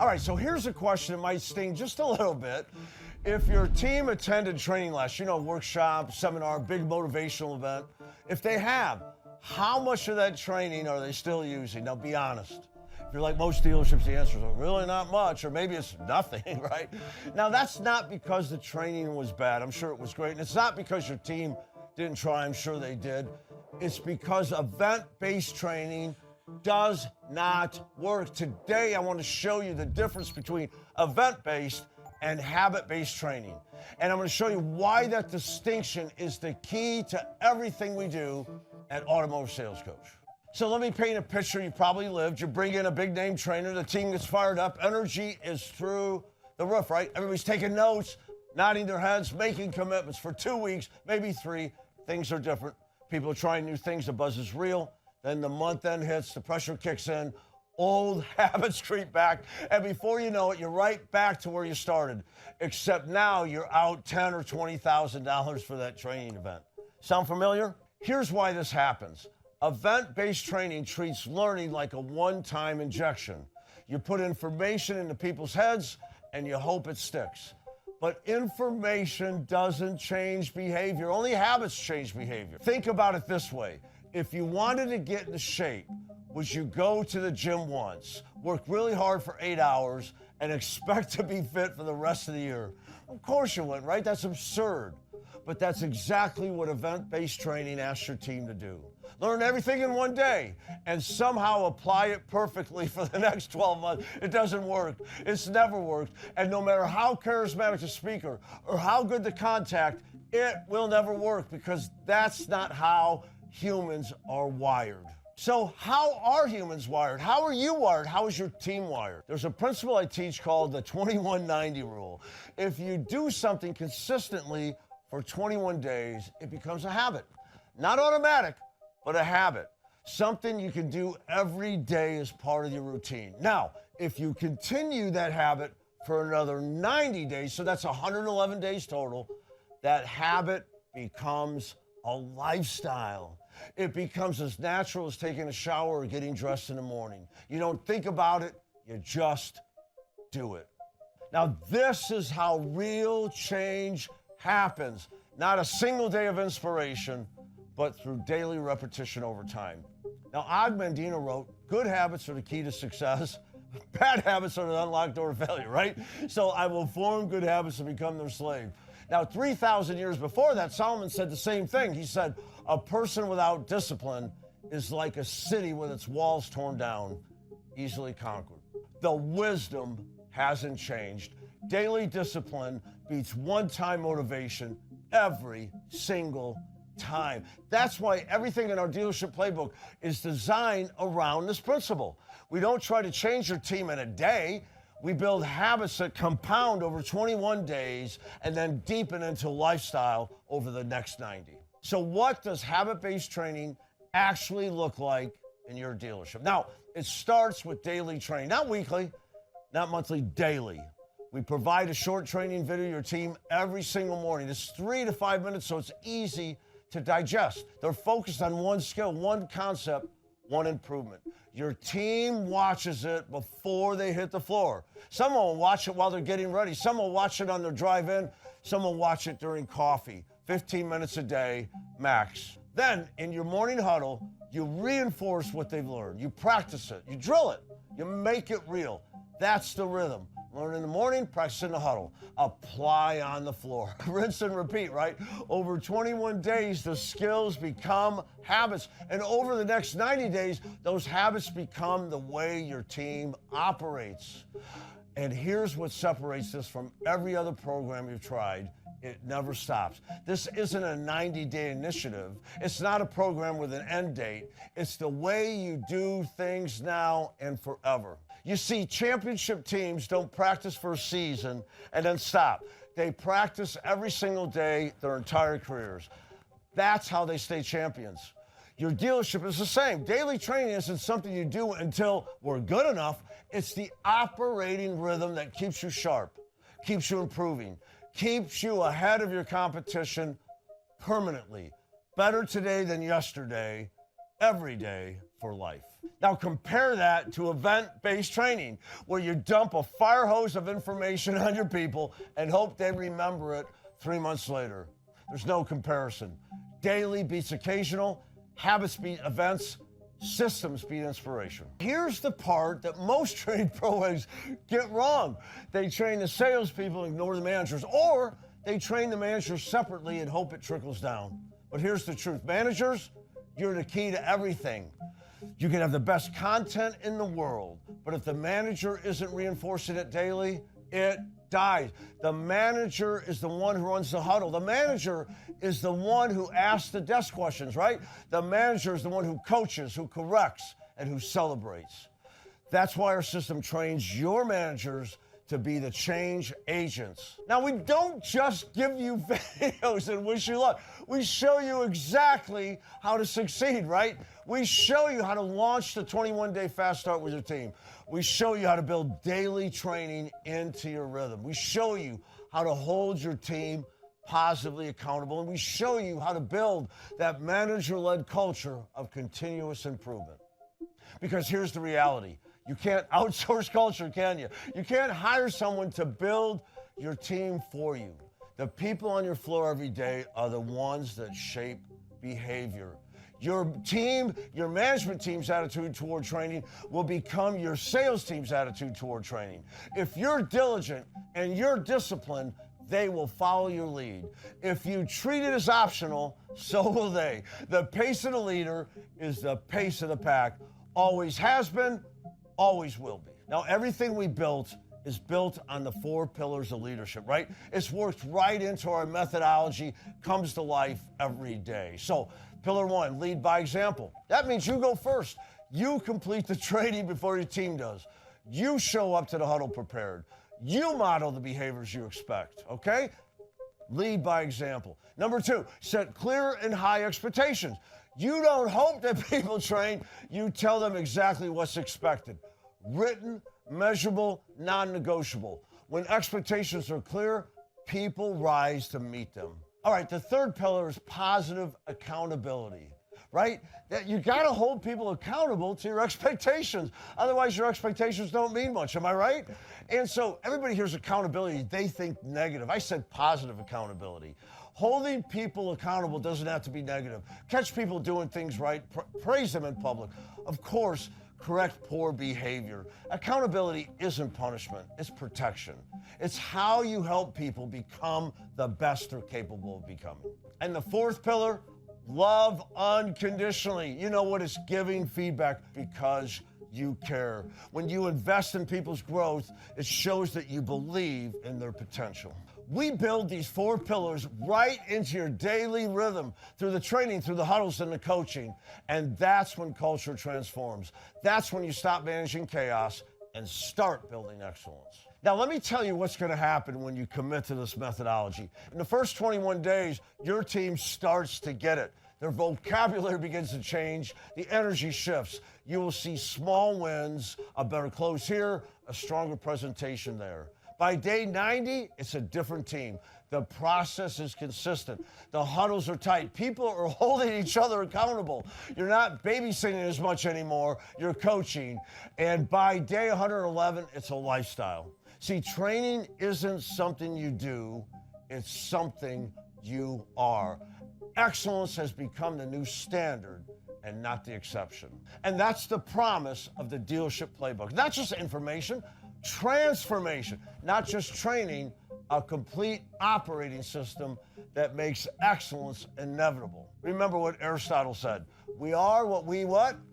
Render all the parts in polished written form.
All right, so here's a question that might sting just a little bit. If your team attended training last, workshop, seminar, big motivational event, if they have, how much of that training are they still using? Now, be honest. If you're like most dealerships, the answer is really not much, or maybe it's nothing, right? Now, that's not because the training was bad. I'm sure it was great. And it's not because your team didn't try. I'm sure they did. It's because event-based training does not work. Today, I want to show you the difference between event-based and habit-based training. And I'm going to show you why that distinction is the key to everything we do at Automotive Sales Coach. So let me paint a picture you probably lived. You bring in a big-name trainer, the team gets fired up, energy is through the roof, right? Everybody's taking notes, nodding their heads, making commitments for 2 weeks, maybe 3. Things are different. People are trying new things, the buzz is real. Then the month end hits, the pressure kicks in, old habits creep back, and before you know it, you're right back to where you started, except now you're out $10,000 or $20,000 for that training event. Sound familiar? Here's why this happens. Event-based training treats learning like a one-time injection. You put information into people's heads, and you hope it sticks. But information doesn't change behavior. Only habits change behavior. Think about it this way. If you wanted to get into shape, would you go to the gym once, work really hard for 8 hours, and expect to be fit for the rest of the year? Of course you wouldn't, right? That's absurd. But that's exactly what event-based training asks your team to do. Learn everything in one day and somehow apply it perfectly for the next 12 months. It doesn't work. It's never worked. And no matter how charismatic the speaker or how good the contact, it will never work because that's not how humans are wired. So how are humans wired? How are you wired? How is your team wired? There's a principle I teach called the 21-90 rule. If you do something consistently for 21 days, it becomes a habit. Not automatic, but a habit. Something you can do every day as part of your routine. Now, if you continue that habit for another 90 days, so that's 111 days total, that habit becomes a lifestyle. It becomes as natural as taking a shower or getting dressed in the morning. You don't think about it, you just do it. Now, this is how real change happens. Not a single day of inspiration, but through daily repetition over time. Now, Og Mandino wrote, good habits are the key to success. Bad habits are the unlocked door to failure, right? So I will form good habits and become their slave. Now, 3,000 years before that, Solomon said the same thing. He said, a person without discipline is like a city with its walls torn down, easily conquered. The wisdom hasn't changed. Daily discipline beats one-time motivation every single time. That's why everything in our Dealership Playbook is designed around this principle. We don't try to change your team in a day. We build habits that compound over 21 days and then deepen into lifestyle over the next 90. So what does habit-based training actually look like in your dealership? Now, it starts with daily training, not weekly, not monthly, daily. We provide a short training video to your team every single morning. It's 3 to 5 minutes, so it's easy to digest. They're focused on one skill, one concept, one improvement. Your team watches it before they hit the floor. Some will watch it while they're getting ready. Some will watch it on their drive in. Some will watch it during coffee. 15 minutes a day, max. Then, in your morning huddle, you reinforce what they've learned. You practice it. You drill it. You make it real. That's the rhythm. Learn in the morning, practice in the huddle. Apply on the floor. Rinse and repeat, right? Over 21 days, the skills become habits. And over the next 90 days, those habits become the way your team operates. And here's what separates this from every other program you've tried. It never stops. This isn't a 90-day initiative. It's not a program with an end date. It's the way you do things now and forever. You see, championship teams don't practice for a season and then stop. They practice every single day their entire careers. That's how they stay champions. Your dealership is the same. Daily training isn't something you do until we're good enough. It's the operating rhythm that keeps you sharp, keeps you improving, keeps you ahead of your competition permanently. Better today than yesterday, every day, for life. Now compare that to event-based training, where you dump a fire hose of information on your people and hope they remember it 3 months later. There's no comparison. Daily beats occasional, habits beat events, systems beat inspiration. Here's the part that most trained pro get wrong. They train the salespeople and ignore the managers, or they train the managers separately and hope it trickles down. But here's the truth. Managers, you're the key to everything. You can have the best content in the world, but if the manager isn't reinforcing it daily, it dies. The manager is the one who runs the huddle. The manager is the one who asks the desk questions, right? The manager is the one who coaches, who corrects, and who celebrates. That's why our system trains your managers to be the change agents. Now, we don't just give you videos and wish you luck. We show you exactly how to succeed, right? We show you how to launch the 21-day fast start with your team. We show you how to build daily training into your rhythm. We show you how to hold your team positively accountable, and we show you how to build that manager-led culture of continuous improvement. Because here's the reality. You can't outsource culture, can you? You can't hire someone to build your team for you. The people on your floor every day are the ones that shape behavior. Your team, your management team's attitude toward training will become your sales team's attitude toward training. If you're diligent and you're disciplined, they will follow your lead. If you treat it as optional, so will they. The pace of the leader is the pace of the pack. Always has been, always will be. Now, everything we built is built on the 4 pillars of leadership, right? It's worked right into our methodology, comes to life every day. So, pillar 1, lead by example. That means you go first. You complete the training before your team does. You show up to the huddle prepared. You model the behaviors you expect, okay? Lead by example. Number 2, set clear and high expectations. You don't hope that people train, you tell them exactly what's expected. Written, measurable, non-negotiable. When expectations are clear, people rise to meet them. All right, the 3rd pillar is positive accountability, right? That you got to hold people accountable to your expectations. Otherwise, your expectations don't mean much, am I right? And so everybody hears accountability, they think negative. I said positive accountability. Holding people accountable doesn't have to be negative. Catch people doing things right, praise them in public. Of course, correct poor behavior. Accountability isn't punishment, it's protection. It's how you help people become the best they're capable of becoming. And the 4th pillar, love unconditionally. You know what? It's giving feedback because you care. When you invest in people's growth, it shows that you believe in their potential. We build these 4 pillars right into your daily rhythm through the training, through the huddles, and the coaching. And that's when culture transforms. That's when you stop managing chaos and start building excellence. Now, let me tell you what's going to happen when you commit to this methodology. In the first 21 days, your team starts to get it. Their vocabulary begins to change. The energy shifts. You will see small wins, a better close here, a stronger presentation there. By day 90, it's a different team. The process is consistent. The huddles are tight. People are holding each other accountable. You're not babysitting as much anymore. You're coaching. And by day 111, it's a lifestyle. See, training isn't something you do. It's something you are. Excellence has become the new standard and not the exception. And that's the promise of the Dealership Playbook. Not just information, transformation, not just training, a complete operating system that makes excellence inevitable. Remember what Aristotle said. We are what we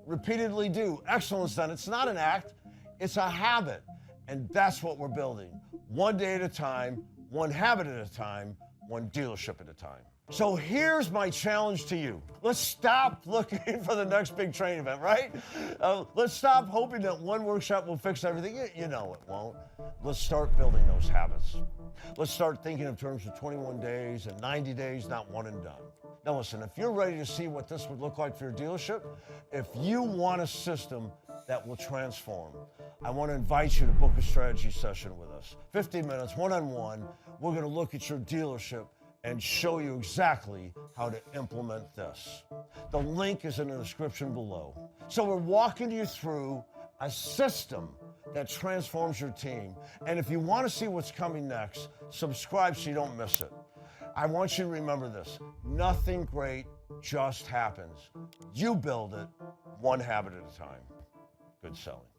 repeatedly do. Excellence, then, it's not an act, it's a habit. And that's what we're building. One day at a time, one habit at a time, one dealership at a time. So here's my challenge to you. Let's stop looking for the next big training event, right? Let's stop hoping that one workshop will fix everything. You know it won't. Let's start building those habits. Let's start thinking in terms of 21 days and 90 days, not one and done. Now listen, if you're ready to see what this would look like for your dealership, if you want a system that will transform, I want to invite you to book a strategy session with us. 15 minutes, one-on-one. We're going to look at your dealership and show you exactly how to implement this. The link is in the description below. So we're walking you through a system that transforms your team. And if you want to see what's coming next, subscribe so you don't miss it. I want you to remember this. Nothing great just happens. You build it one habit at a time. Good selling.